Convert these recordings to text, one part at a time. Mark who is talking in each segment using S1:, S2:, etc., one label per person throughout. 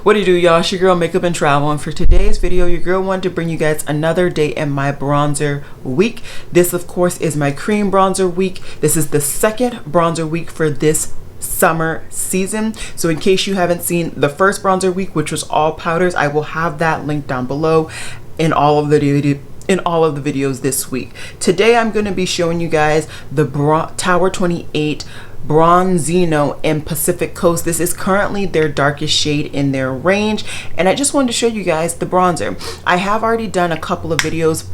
S1: What do you do, y'all? It's your girl Makeup and Travel, and for today's video your girl wanted to bring you guys another day in my bronzer week. This of course is my cream bronzer week. This is the second bronzer week for this summer season, so in case you haven't seen the first bronzer week, which was all powders, I will have that linked down below in all of the videos this week. Today I'm going to be showing you guys the Tower 28 Bronzino in Pacific Coast. This is currently their darkest shade in their range, and I just wanted to show you guys the bronzer. I have already done a couple of videos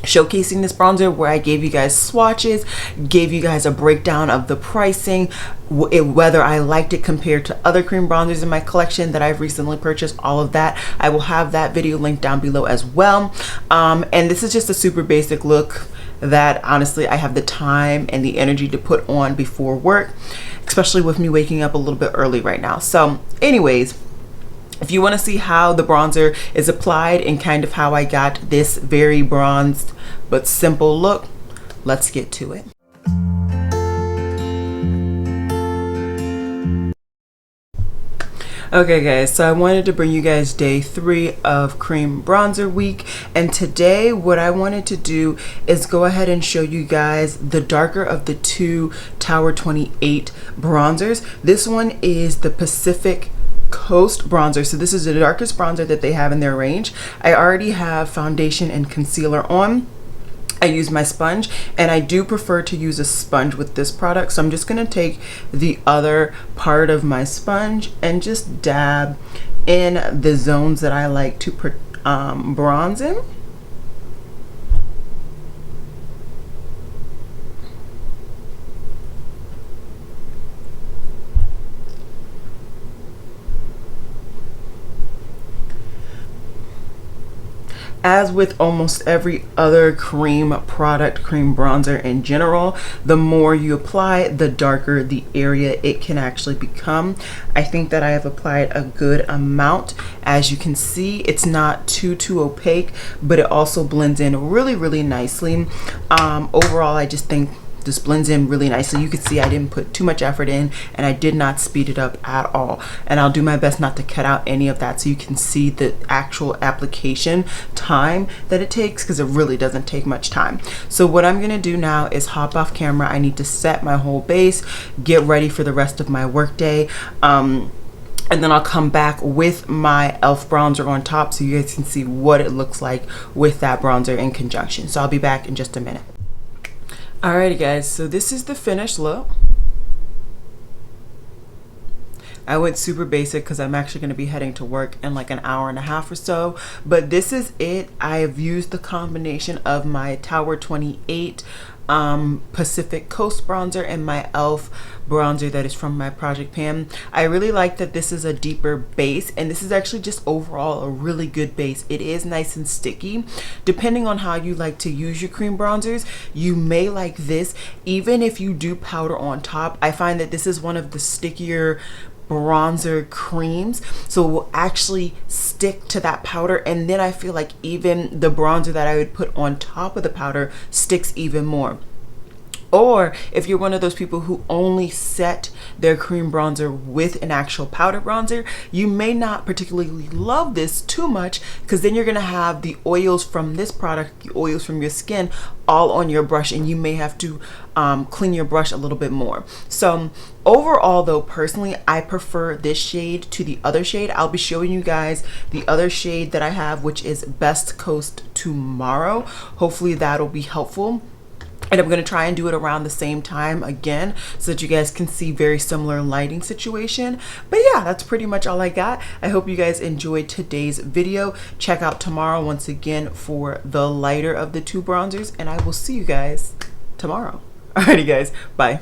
S1: showcasing this bronzer where I gave you guys swatches, gave you guys a breakdown of the pricing, whether I liked it compared to other cream bronzers in my collection that I've recently purchased, all of that. I will have that video linked down below as well. And this is just a super basic look that honestly I have the time and the energy to put on before work, especially with me waking up a little bit early right now. So anyways, if you want to see how the bronzer is applied and kind of how I got this very bronzed but simple look, let's get to it. Okay guys, so I wanted to bring you guys day 3 of cream bronzer week, and today what I wanted to do is go ahead and show you guys the darker of the two Tower 28 bronzers. This one is the Pacific Coast bronzer, so this is the darkest bronzer that they have in their range. I already have foundation and concealer on. I use my sponge, and I do prefer to use a sponge with this product, so I'm just going to take the other part of my sponge and just dab in the zones that I like to bronze in. As with almost every other cream product, cream bronzer in general, the more you apply, the darker the area it can actually become. I think that I have applied a good amount. As you can see, it's not too opaque, but it also blends in really nicely. Overall, I just think this blends in really nicely. You can see I didn't put too much effort in, and I did not speed it up at all, and I'll do my best not to cut out any of that so you can see the actual application time that it takes, because it really doesn't take much time. So what I'm gonna do now is hop off camera. I need to set my whole base, get ready for the rest of my work day, and then I'll come back with my e.l.f. bronzer on top so you guys can see what it looks like with that bronzer in conjunction. So I'll be back in just a minute. Alrighty guys, so this is the finished look. I went super basic because I'm actually going to be heading to work in like an hour and a half or so, but this is it. I have used the combination of my Tower 28 Pacific Coast bronzer and my e.l.f. bronzer that is from my project pan. I really like that this is a deeper base, and this is actually just overall a really good base. It is nice and sticky. Depending on how you like to use your cream bronzers, you may like this even if you do powder on top. I find that this is one of the stickier bronzer creams, so it will actually stick to that powder, and then I feel like even the bronzer that I would put on top of the powder sticks even more. Or if you're one of those people who only set their cream bronzer with an actual powder bronzer, you may not particularly love this too much, because then you're gonna have the oils from this product, the oils from your skin, all on your brush, and you may have to clean your brush a little bit more. So overall though, personally, I prefer this shade to the other shade. I'll be showing you guys the other shade that I have, which is Best Coast tomorrow. Hopefully that'll be helpful. And I'm going to try and do it around the same time again so that you guys can see very similar lighting situation. But yeah, that's pretty much all I got. I hope you guys enjoyed today's video. Check out tomorrow once again for the lighter of the two bronzers, and I will see you guys tomorrow. Alrighty guys, bye.